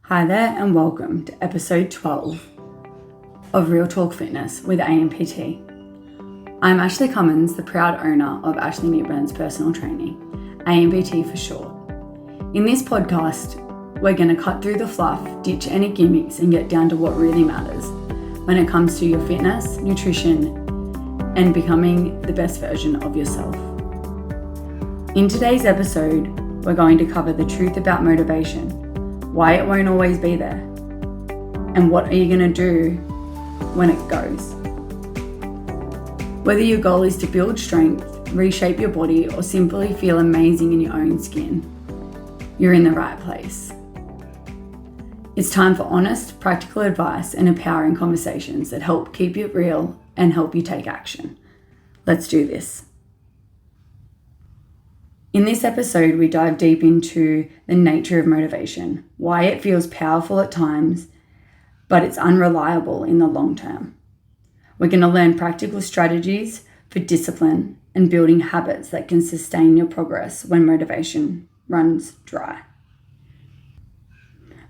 Hi there and welcome to episode 12 of Real Talk Fitness with ANPT. I'm Ashleigh Cumins, the proud owner of Ashleigh Personal Training, ANPT for short. In this podcast, we're going to cut through the fluff, ditch any gimmicks and get down to what really matters when it comes to your fitness, nutrition, and becoming the best version of yourself. In today's episode, we're going to cover the truth about motivation, why it won't always be there, and what are you going to do when it goes. Whether your goal is to build strength, reshape your body, or simply feel amazing in your own skin, you're in the right place. It's time for honest, practical advice and empowering conversations that help keep it real and help you take action. Let's do this. In this episode, we dive deep into the nature of motivation, why it feels powerful at times, but it's unreliable in the long term. We're going to learn practical strategies for discipline and building habits that can sustain your progress when motivation runs dry.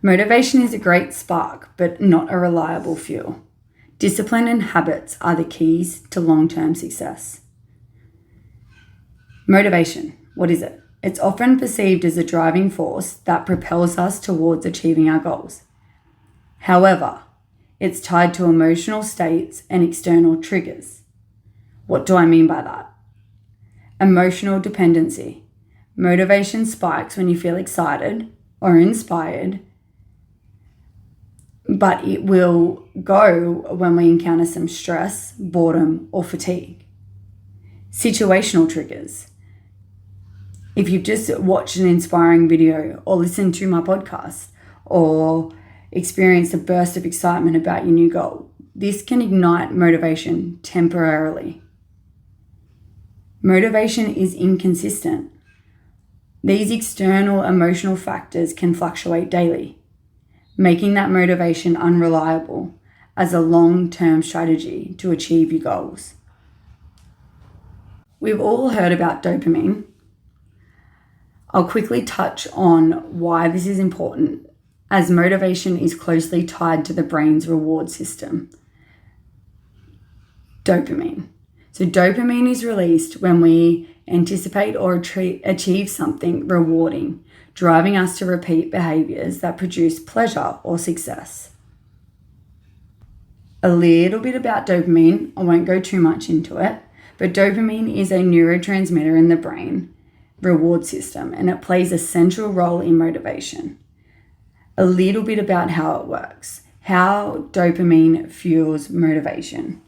Motivation is a great spark, but not a reliable fuel. Discipline and habits are the keys to long-term success. Motivation. What is it? It's often perceived as a driving force that propels us towards achieving our goals. However, it's tied to emotional states and external triggers. What do I mean by that? Emotional dependency. Motivation spikes when you feel excited or inspired, but it will go when we encounter some stress, boredom, or fatigue. Situational triggers. If you've just watched an inspiring video or listened to my podcast or experienced a burst of excitement about your new goal, this can ignite motivation temporarily. Motivation is inconsistent. These external emotional factors can fluctuate daily, making that motivation unreliable as a long-term strategy to achieve your goals. We've all heard about dopamine. I'll quickly touch on why this is important, as motivation is closely tied to the brain's reward system. Dopamine. So dopamine is released when we anticipate or achieve something rewarding, driving us to repeat behaviors that produce pleasure or success. A little bit about dopamine, I won't go too much into it, but dopamine is a neurotransmitter in the brain reward system, and it plays a central role in motivation. A little bit about how it works, how dopamine fuels motivation.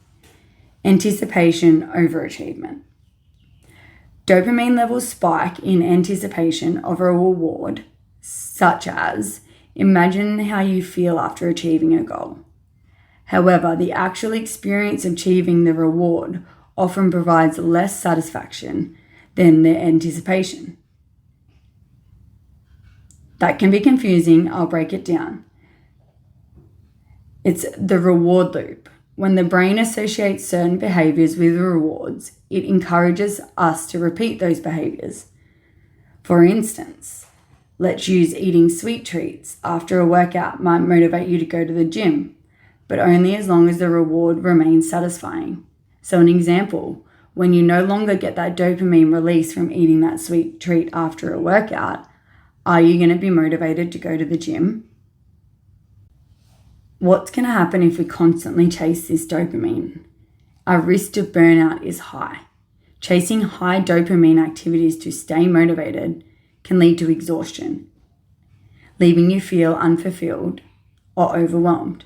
Anticipation over achievement. Dopamine levels spike in anticipation of a reward, such as imagine how you feel after achieving a goal. However, the actual experience of achieving the reward often provides less satisfaction than the anticipation. That can be confusing. I'll break it down. It's the reward loop. When the brain associates certain behaviors with rewards, it encourages us to repeat those behaviors. For instance, let's use eating sweet treats after a workout might motivate you to go to the gym, but only as long as the reward remains satisfying. So an example, when you no longer get that dopamine release from eating that sweet treat after a workout, are you going to be motivated to go to the gym? What's going to happen if we constantly chase this dopamine? Our risk to burnout is high. Chasing high dopamine activities to stay motivated can lead to exhaustion, leaving you feel unfulfilled or overwhelmed.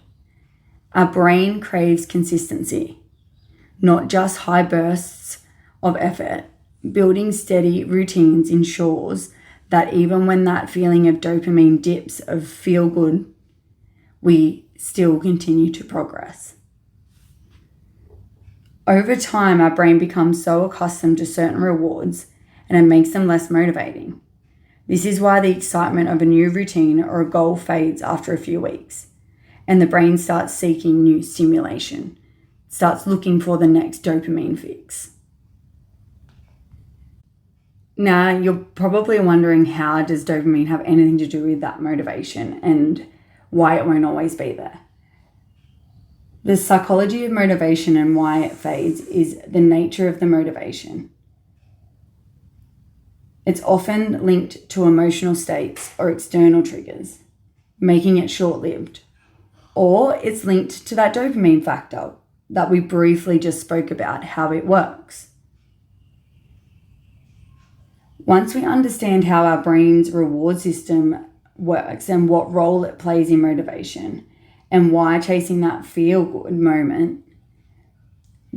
Our brain craves consistency, not just high bursts of effort. Building steady routines ensures that even when that feeling of dopamine dips of feel good, we still continue to progress. Over time, our brain becomes so accustomed to certain rewards and it makes them less motivating. This is why the excitement of a new routine or a goal fades after a few weeks, and the brain starts seeking new stimulation, starts looking for the next dopamine fix. Now, you're probably wondering, how does dopamine have anything to do with that motivation? And why it won't always be there. The psychology of motivation and why it fades is the nature of the motivation. It's often linked to emotional states or external triggers, making it short-lived. Or it's linked to that dopamine factor that we briefly just spoke about, how it works. Once we understand how our brain's reward system works and what role it plays in motivation and why chasing that feel-good moment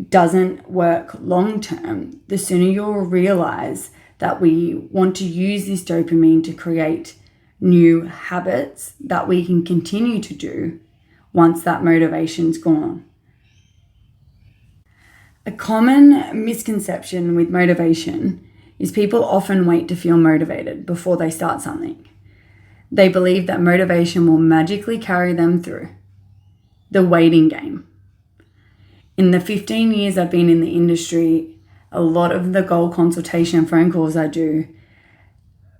doesn't work long-term, the sooner you'll realize that we want to use this dopamine to create new habits that we can continue to do once that motivation's gone. A common misconception with motivation is people often wait to feel motivated before they start something. They believe that motivation will magically carry them through. The waiting game. In the 15 years I've been in the industry, a lot of the goal consultation phone calls I do,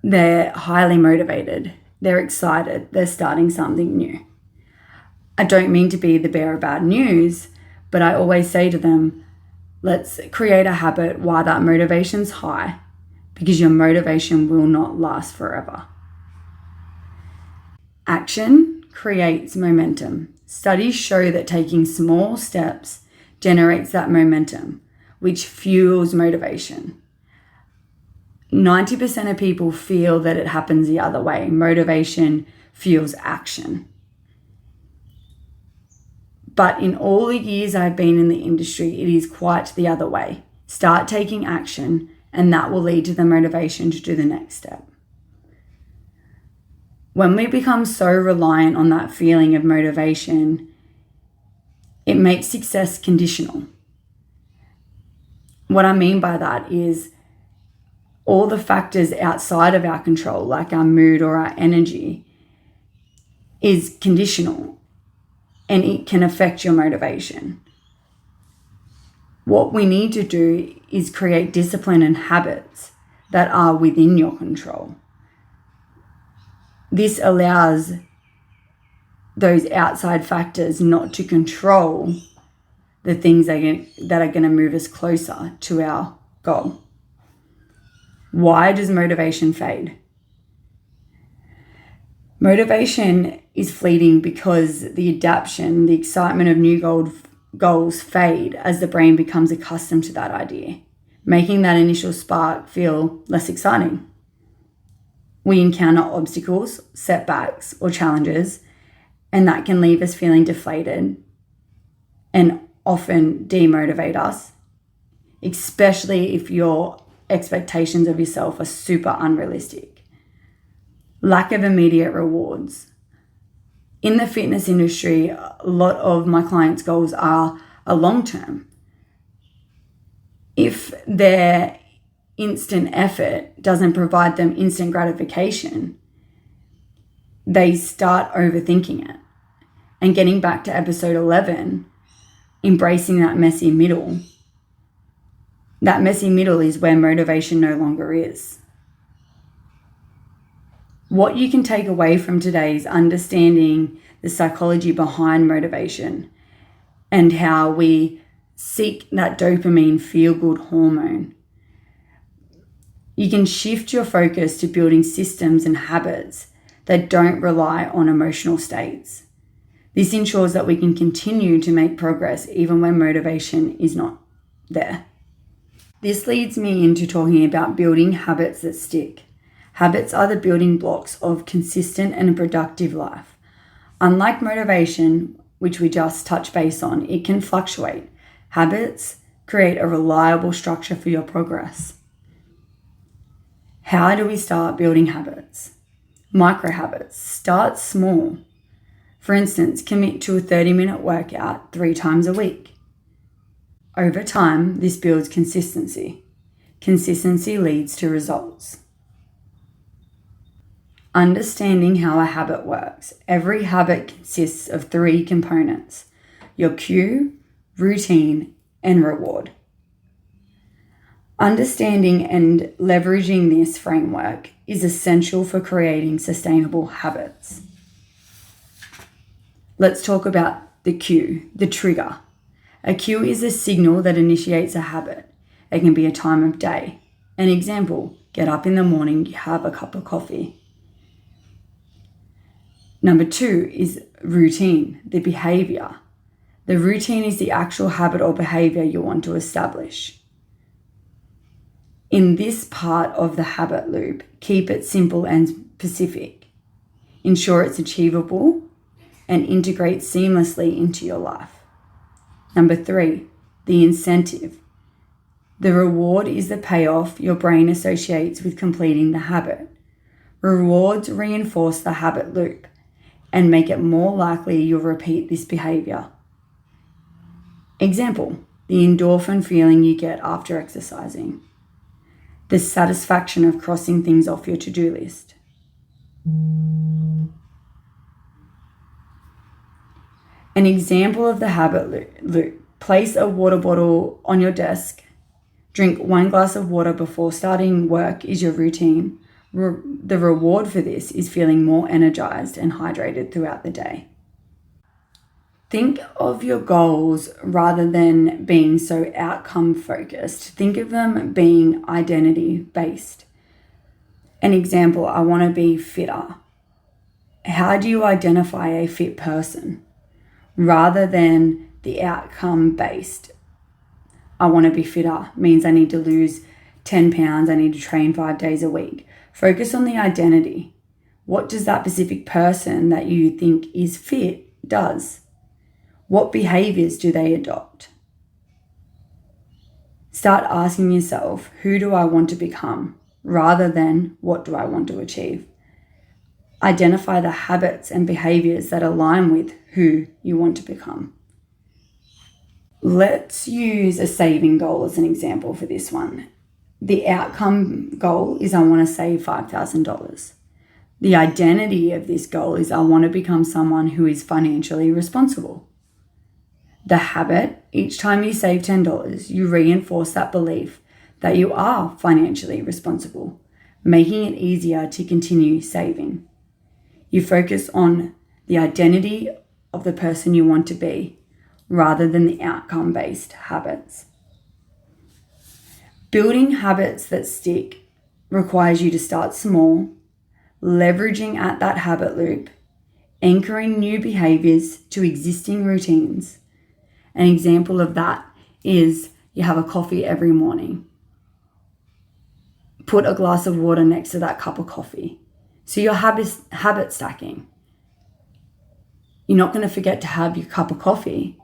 they're highly motivated. They're excited. They're starting something new. I don't mean to be the bearer of bad news, but I always say to them, let's create a habit while that motivation's high, because your motivation will not last forever. Action creates momentum. Studies show that taking small steps generates that momentum, which fuels motivation. 90% of people feel that it happens the other way. Motivation fuels action. But in all the years I've been in the industry, it is quite the other way. Start taking action, and that will lead to the motivation to do the next step. When we become so reliant on that feeling of motivation, it makes success conditional. What I mean by that is all the factors outside of our control, like our mood or our energy, is conditional, and it can affect your motivation. What we need to do is create discipline and habits that are within your control. This allows those outside factors not to control the things that are going to move us closer to our goal. Why does motivation fade? Motivation is fleeting because the adaptation, the excitement of new goals fade as the brain becomes accustomed to that idea, making that initial spark feel less exciting. We encounter obstacles, setbacks, or challenges, and that can leave us feeling deflated and often demotivate us, especially if your expectations of yourself are super unrealistic. Lack of immediate rewards. In the fitness industry, a lot of my clients' goals are long-term. If their instant effort doesn't provide them instant gratification, they start overthinking it. And getting back to episode 11, embracing that messy middle. That messy middle is where motivation no longer is. What you can take away from today is understanding the psychology behind motivation and how we seek that dopamine feel-good hormone. You can shift your focus to building systems and habits that don't rely on emotional states. This ensures that we can continue to make progress even when motivation is not there. This leads me into talking about building habits that stick. Habits are the building blocks of consistent and productive life. Unlike motivation, which we just touched base on, it can fluctuate. Habits create a reliable structure for your progress. How do we start building habits? Micro habits. Start small. For instance, commit to a 30-minute workout 3 times a week. Over time, this builds consistency. Consistency leads to results. Understanding how a habit works. Every habit consists of 3 components: your cue, routine, and reward. Understanding and leveraging this framework is essential for creating sustainable habits. Let's talk about the cue, the trigger. A cue is a signal that initiates a habit. It can be a time of day. An example, get up in the morning, you have a cup of coffee. Number 2 is routine, the behavior. The routine is the actual habit or behavior you want to establish. In this part of the habit loop, keep it simple and specific. Ensure it's achievable and integrate seamlessly into your life. Number 3, the incentive. The reward is the payoff your brain associates with completing the habit. Rewards reinforce the habit loop and make it more likely you'll repeat this behavior. Example, the endorphin feeling you get after exercising. The satisfaction of crossing things off your to-do list. An example of the habit loop. Place a water bottle on your desk. Drink 1 glass of water before starting work is your routine. The reward for this is feeling more energized and hydrated throughout the day. Think of your goals rather than being so outcome focused. Think of them being identity based. An example, I want to be fitter. How do you identify a fit person? Rather than the outcome based. I want to be fitter means I need to lose 10 pounds. I need to train 5 days a week. Focus on the identity. What does that specific person that you think is fit does? What behaviors do they adopt? Start asking yourself, who do I want to become? Rather than what do I want to achieve? Identify the habits and behaviors that align with who you want to become. Let's use a saving goal as an example for this one. The outcome goal is I want to save $5,000. The identity of this goal is I want to become someone who is financially responsible. The habit, each time you save $10, you reinforce that belief that you are financially responsible, making it easier to continue saving. You focus on the identity of the person you want to be rather than the outcome-based habits. Building habits that stick requires you to start small, leveraging at that habit loop, anchoring new behaviors to existing routines. An example of that is you have a coffee every morning. Put a glass of water next to that cup of coffee. So you're habit stacking. You're not going to forget to have your cup of coffee.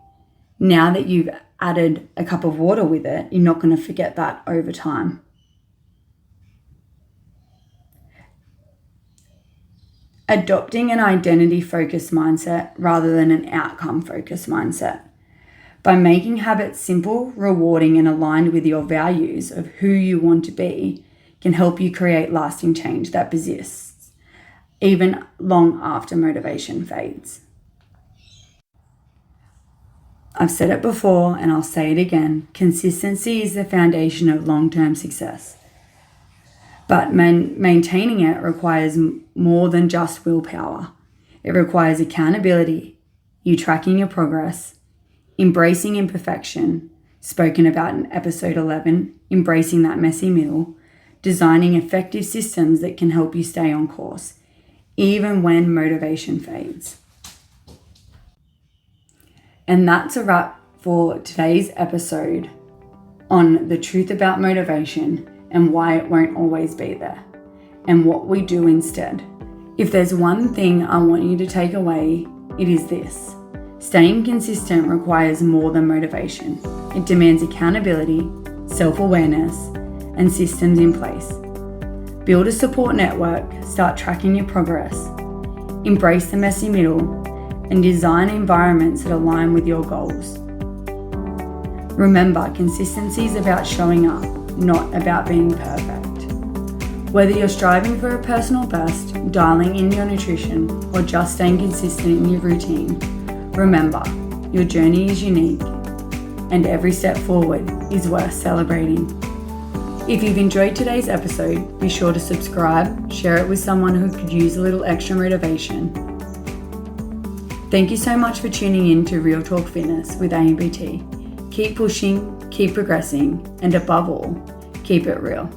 Now that you've added a cup of water with it, you're not going to forget that over time. Adopting an identity-focused mindset rather than an outcome-focused mindset. By making habits simple, rewarding, and aligned with your values of who you want to be, can help you create lasting change that persists, even long after motivation fades. I've said it before and I'll say it again. Consistency is the foundation of long-term success. But maintaining it requires more than just willpower. It requires accountability, you tracking your progress, embracing imperfection, spoken about in episode 11, embracing that messy middle, designing effective systems that can help you stay on course, even when motivation fades. And that's a wrap for today's episode on the truth about motivation and why it won't always be there and what we do instead. If there's one thing I want you to take away, it is this. Staying consistent requires more than motivation. It demands accountability, self-awareness, and systems in place. Build a support network, start tracking your progress, embrace the messy middle, and design environments that align with your goals. Remember, consistency is about showing up, not about being perfect. Whether you're striving for a personal best, dialing in your nutrition, or just staying consistent in your routine, remember, your journey is unique, and every step forward is worth celebrating. If you've enjoyed today's episode, be sure to subscribe, share it with someone who could use a little extra motivation. Thank you so much for tuning in to Real Talk Fitness with ANPT. Keep pushing, keep progressing, and above all, keep it real.